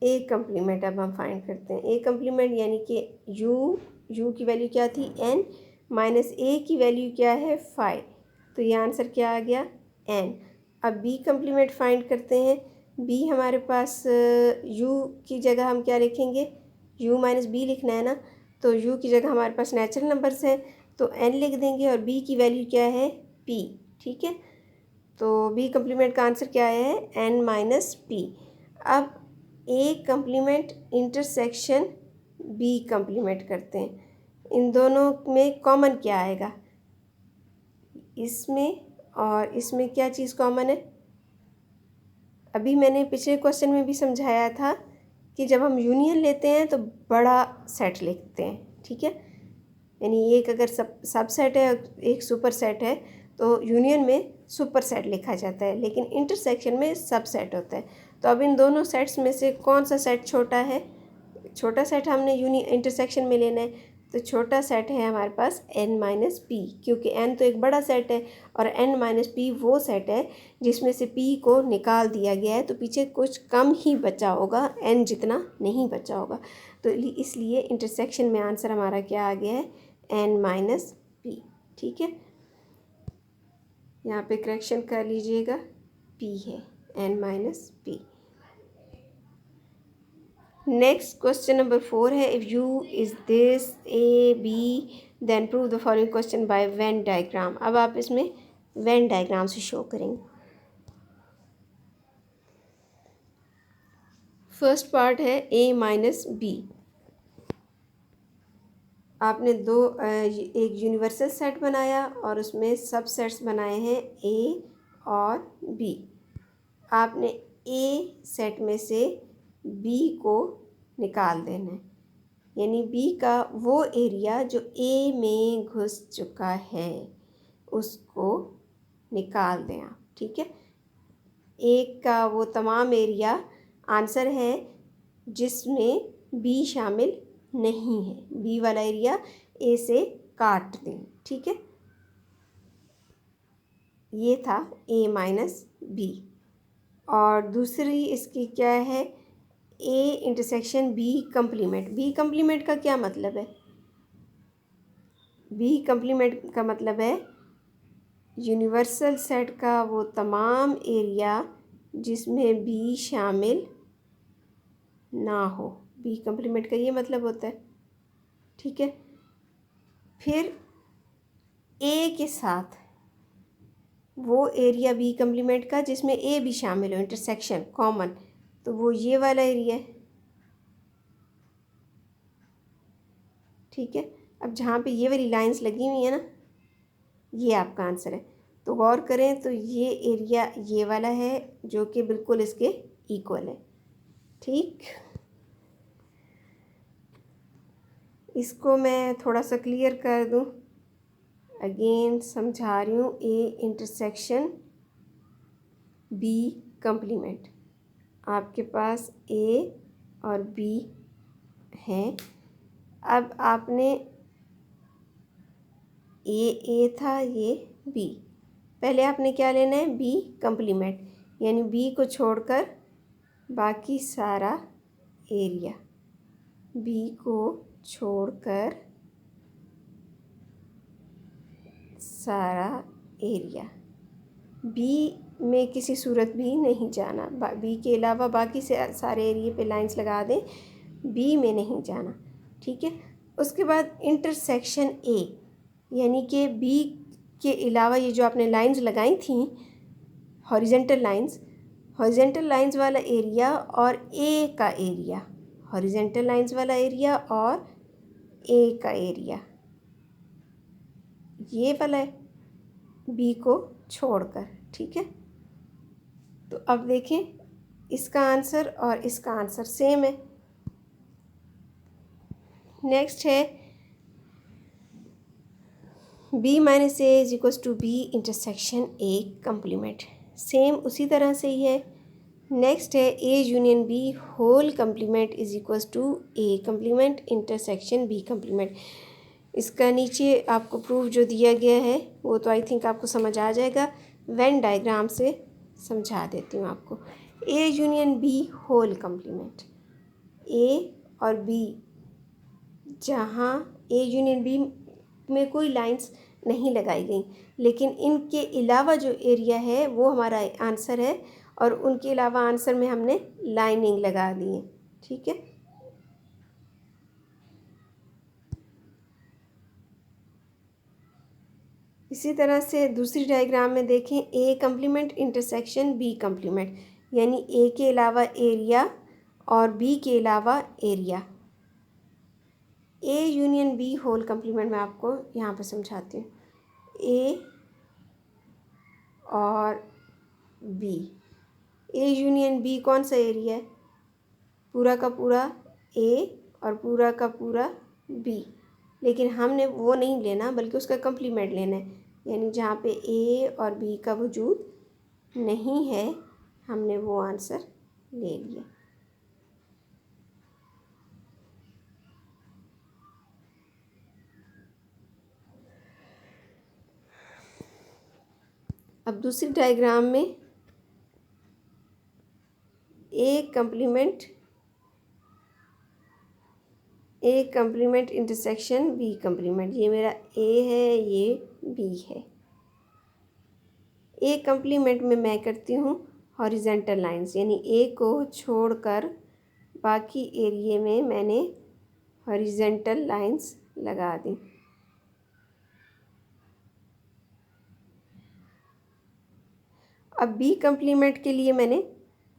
A complement अब हम फाइंड करते हैं। ए कम्प्लीमेंट यानी कि यू की वैल्यू क्या थी, एन, माइनस ए की वैल्यू क्या है, फाइव, तो ये आंसर क्या आ गया, एन। अब बी कम्प्लीमेंट फाइंड करते हैं। बी हमारे पास यू की जगह हम क्या लिखेंगे, u माइनस बी लिखना है ना, तो u की जगह हमारे पास नेचुरल नंबर्स हैं तो n लिख देंगे और b की वैल्यू क्या है p। ठीक है, तो b कम्प्लीमेंट का आंसर क्या है n माइनस पी। अब a complement intersection b complement करते हैं, इन दोनों में कॉमन क्या आएगा, इसमें और इसमें क्या चीज़ कॉमन है। अभी मैंने पिछले क्वेश्चन में भी समझाया था कि जब हम यूनियन लेते हैं तो बड़ा सेट लिखते हैं। ठीक है, यानी एक अगर सब सेट है एक सुपर सेट है तो यूनियन में सुपर सेट लिखा जाता है, लेकिन इंटरसेक्शन में सब सेट होता है। तो अब इन दोनों सेट्स में से कौन सा सेट छोटा है, छोटा सेट हमने इंटरसेक्शन में लेना है, तो छोटा सेट है हमारे पास n माइनस पी, क्योंकि n तो एक बड़ा सेट है और n माइनस पी वो सेट है जिसमें से p को निकाल दिया गया है, तो पीछे कुछ कम ही बचा होगा, n जितना नहीं बचा होगा। तो इसलिए इंटरसेक्शन में आंसर हमारा क्या आ गया है n माइनस पी। ठीक है, यहाँ पे करेक्शन कर लीजिएगा, p है n minus P. Next question number 4 है, if U is this A B then prove the following question by Venn diagram. अब आप इसमें वेन डायग्राम से शो करेंगे। फर्स्ट पार्ट है ए माइनस बी। आपने एक यूनिवर्सल सेट बनाया और उसमें सब सेट्स बनाए हैं ए और बी। आपने ए सेट में से बी को निकाल देना है, यानी बी का वो एरिया जो ए में घुस चुका है उसको निकाल दें आप। ठीक है, ए का वो तमाम एरिया आंसर है जिसमें बी शामिल नहीं है, बी वाला एरिया ए से काट दें। ठीक है, ये था ए माइनस बी। और दूसरी इसकी क्या है, A intersection B complement. B complement का क्या मतलब है, बी कम्प्लीमेंट का मतलब है यूनिवर्सल सेट का वो तमाम एरिया जिसमें बी शामिल ना हो, बी कम्प्लीमेंट का ये मतलब होता है। ठीक है, फिर ए के साथ वो एरिया बी कम्प्लीमेंट का जिसमें ए भी शामिल हो, इंटरसेक्शन कॉमन, तो वो ये वाला एरिया है। ठीक है, अब जहाँ पे ये वाली लाइंस लगी हुई है ना, ये आपका आंसर है। तो गौर करें तो ये एरिया ये वाला है जो कि बिल्कुल इसके इक्वल है। ठीक, इसको मैं थोड़ा सा क्लियर कर दूं, अगेन समझा रही हूँ, ए इंटरसेक्शन बी कम्प्लीमेंट। आपके पास ए और बी हैं। अब आपने ए था, ये बी, पहले आपने क्या लेना है बी कम्प्लीमेंट, यानी बी को छोड़कर बाकी सारा एरिया, बी को छोड़कर सारा एरिया, बी में किसी सूरत भी नहीं जाना, बी के अलावा बाकी से सारे एरिया पे लाइंस लगा दें, बी में नहीं जाना। ठीक है, उसके बाद इंटरसेक्शन ए, यानी कि बी के अलावा ये जो आपने लाइंस लगाई थी हॉरिजेंटल लाइंस वाला एरिया और ए का एरिया, हॉरिजेंटल लाइंस वाला एरिया और ए का एरिया ये वाला है बी को छोड़कर। ठीक है, तो अब देखें इसका आंसर और इसका आंसर सेम है। नेक्स्ट है B minus A is equals to B intersection A complement, same उसी तरह से ही है। नेक्स्ट है A union B whole complement is equals to A complement intersection B complement. इसका नीचे आपको प्रूफ जो दिया गया है वो तो आई थिंक आपको समझ आ जाएगा, वेन डायग्राम से समझा देती हूँ आपको। A union B whole complement, A और बी, जहाँ ए यूनियन बी में कोई लाइंस नहीं लगाई गई, लेकिन इनके अलावा जो एरिया है वो हमारा आंसर है और उनके अलावा आंसर में हमने लाइनिंग लगा दी है। ठीक है, इसी तरह से दूसरी डायग्राम में देखें, A complement intersection B complement, यानी ए के अलावा एरिया और बी के अलावा area. A union B whole complement मैं आपको यहाँ पे समझाती हूँ। ए और बी, ए यूनियन बी कौन सा एरिया है? पूरा का पूरा ए और पूरा का पूरा बी, लेकिन हमने वो नहीं लेना बल्कि उसका कम्प्लीमेंट लेना है, यानी जहाँ पे ए और बी का वजूद नहीं है हमने वो आंसर ले लिया। अब दूसरी डायग्राम में A complement intersection B complement, ये मेरा ए है, ये बी है। ए कम्प्लीमेंट में मैं करती हूँ हॉरिजेंटल लाइंस, यानी ए को छोड़कर बाकी एरिया में मैंने हॉरिजेंटल लाइंस लगा दी। अब बी कम्प्लीमेंट के लिए मैंने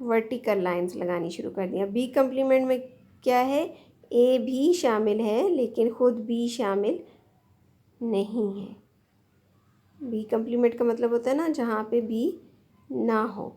वर्टिकल लाइंस लगानी शुरू कर दी। अब बी कम्प्लीमेंट में क्या है, ए भी शामिल है लेकिन ख़ुद बी शामिल नहीं है। बी कम्प्लीमेंट का मतलब होता है ना जहाँ पे बी ना हो।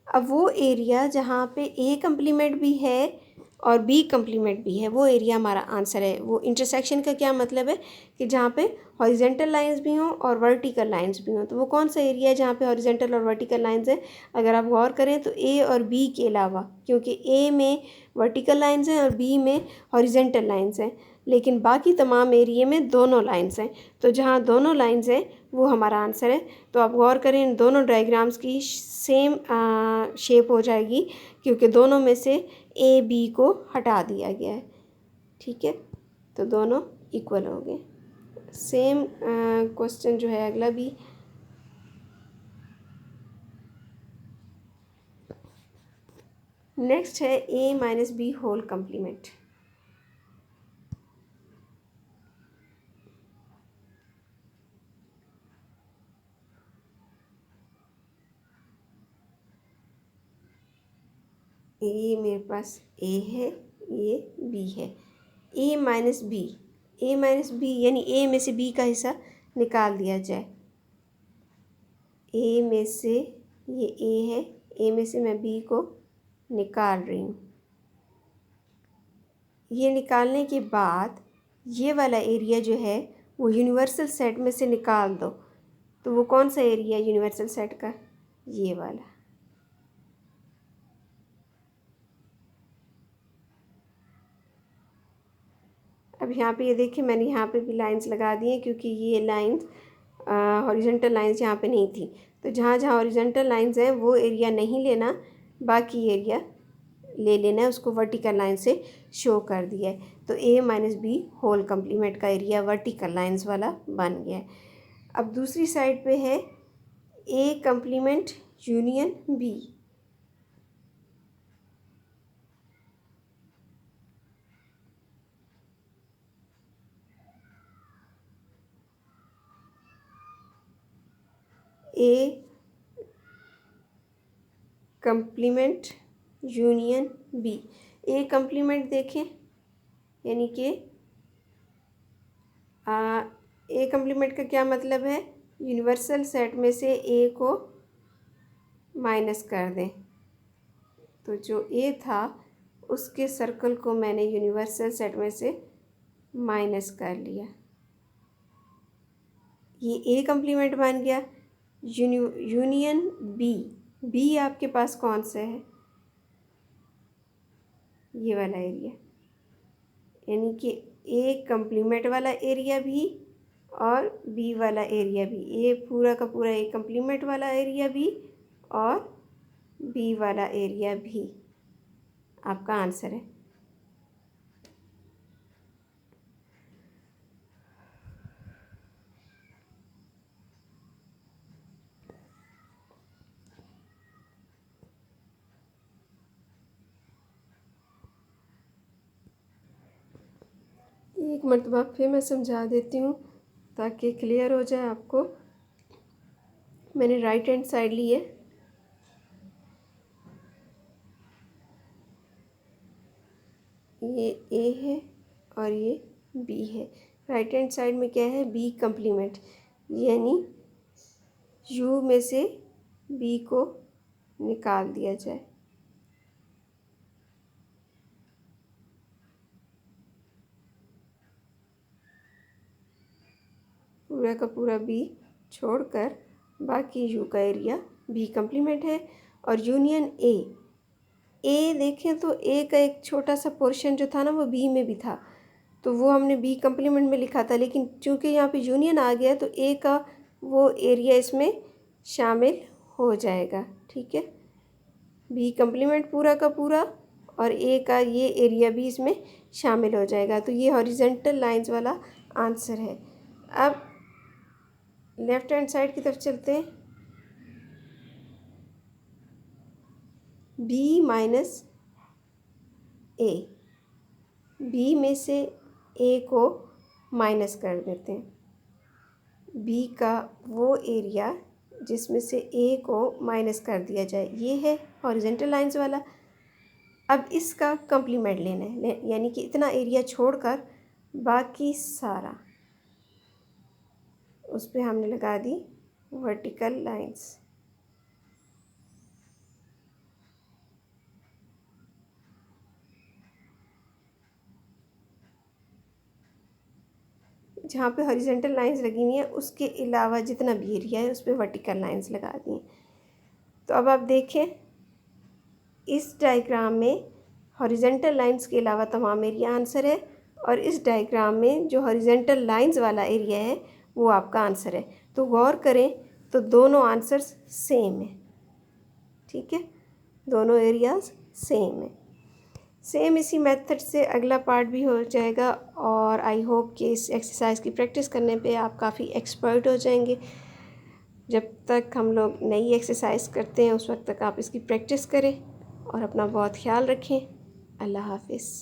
अब वो एरिया जहाँ पे ए कम्प्लीमेंट भी है और बी कम्प्लीमेंट भी है, वो एरिया हमारा आंसर है। वो इंटरसेक्शन का क्या मतलब है कि जहाँ पे हॉरिजेंटल लाइंस भी हों और वर्टिकल लाइंस भी हों। तो वो कौन सा एरिया है जहाँ पे हॉरिजेंटल और वर्टिकल लाइंस है? अगर आप गौर करें तो ए और बी के अलावा, क्योंकि ए में वर्टिकल लाइंस हैं और बी में हॉरिजेंटल लाइंस हैं, लेकिन बाकी तमाम एरिए में दोनों लाइंस हैं। तो जहाँ दोनों लाइंस हैं वो हमारा आंसर है। तो आप गौर करें, इन दोनों डायग्राम्स की सेम शेप हो जाएगी क्योंकि दोनों में से ए बी को हटा दिया गया है। ठीक है, तो दोनों इक्वल हो गए। सेम क्वेश्चन जो है अगला भी। नेक्स्ट है A minus B whole complement. ये मेरे पास ए है, ये बी है। ए माइनस बी यानी ए में से बी का हिस्सा निकाल दिया जाए। ए में से ये ए है, ए में से मैं बी को निकाल रही हूँ। ये निकालने के बाद ये वाला एरिया जो है वो यूनिवर्सल सेट में से निकाल दो। तो वो कौन सा एरिया है यूनिवर्सल सेट का? ये वाला। अब यहाँ पे ये देखिए, मैंने यहाँ पे भी लाइंस लगा दी हैं क्योंकि ये लाइंस हॉरिजॉन्टल लाइंस यहाँ पे नहीं थी। तो जहाँ जहाँ हॉरिजॉन्टल लाइंस हैं वो एरिया नहीं लेना, बाकी एरिया ले लेना है, उसको वर्टिकल लाइन से शो कर दिया है। तो A minus B whole complement का एरिया वर्टिकल लाइंस वाला बन गया है। अब दूसरी साइड पे है A complement union B. A complement union B. A complement देखें, यानी कि ए कम्प्लीमेंट का क्या मतलब है? यूनिवर्सल सेट में से ए को माइनस कर दें। तो जो ए था उसके सर्कल को मैंने यूनिवर्सल सेट में से माइनस कर लिया, ये ए कम्प्लीमेंट बन गया। यूनियन बी, बी आपके पास कौन सा है? ये वाला एरिया, यानी कि ए कम्प्लीमेंट वाला एरिया भी और बी वाला एरिया भी। ए पूरा का पूरा ए कम्प्लीमेंट वाला एरिया भी और बी वाला एरिया भी आपका आंसर है। एक मरतबा फिर मैं समझा देती हूँ ताकि क्लियर हो जाए आपको। मैंने राइट हैंड साइड ली है, ये ए है और ये बी है। राइट हैंड साइड में क्या है, बी कंप्लीमेंट, यानी यू में से बी को निकाल दिया जाए। पूरा का पूरा बी छोड़कर बाकी यू का एरिया बी कंप्लीमेंट है। और यूनियन ए देखें तो ए का एक छोटा सा पोर्शन जो था ना वो बी में भी था, तो वो हमने बी कंप्लीमेंट में लिखा था, लेकिन चूंकि यहाँ पे यूनियन आ गया तो ए का वो एरिया इसमें शामिल हो जाएगा। ठीक है, बी कंप्लीमेंट पूरा का पूरा और ए का ये एरिया भी इसमें शामिल हो जाएगा। तो ये हॉरिजेंटल लाइंस वाला आंसर है। अब लेफ्ट हैंड साइड की तरफ चलते हैं। बी माइनस ए, बी में से ए को माइनस कर देते हैं। बी का वो एरिया जिसमें से ए को माइनस कर दिया जाए, ये है हॉरिजेंटल लाइंस वाला। अब इसका कंप्लीमेंट लेना है, यानी कि इतना एरिया छोड़कर बाकी सारा, उस पर हमने लगा दी वर्टिकल लाइंस। जहाँ पे हॉरिजेंटल लाइंस लगी हुई हैं उसके अलावा जितना भी एरिया है उस पर वर्टिकल लाइंस लगा दी हैं। तो अब आप देखें इस डायग्राम में हॉरिजेंटल लाइंस के अलावा तमाम एरिया आंसर है, और इस डायग्राम में जो हॉरिजेंटल लाइंस वाला एरिया है वो आपका आंसर है। तो गौर करें तो दोनों आंसर्स सेम है। ठीक है, दोनों एरियाज सेम है। सेम इसी मेथड से अगला पार्ट भी हो जाएगा, और आई होप कि इस एक्सरसाइज की प्रैक्टिस करने पे आप काफ़ी एक्सपर्ट हो जाएंगे। जब तक हम लोग नई एक्सरसाइज करते हैं उस वक्त तक आप इसकी प्रैक्टिस करें और अपना बहुत ख्याल रखें। अल्लाह हाफिज़।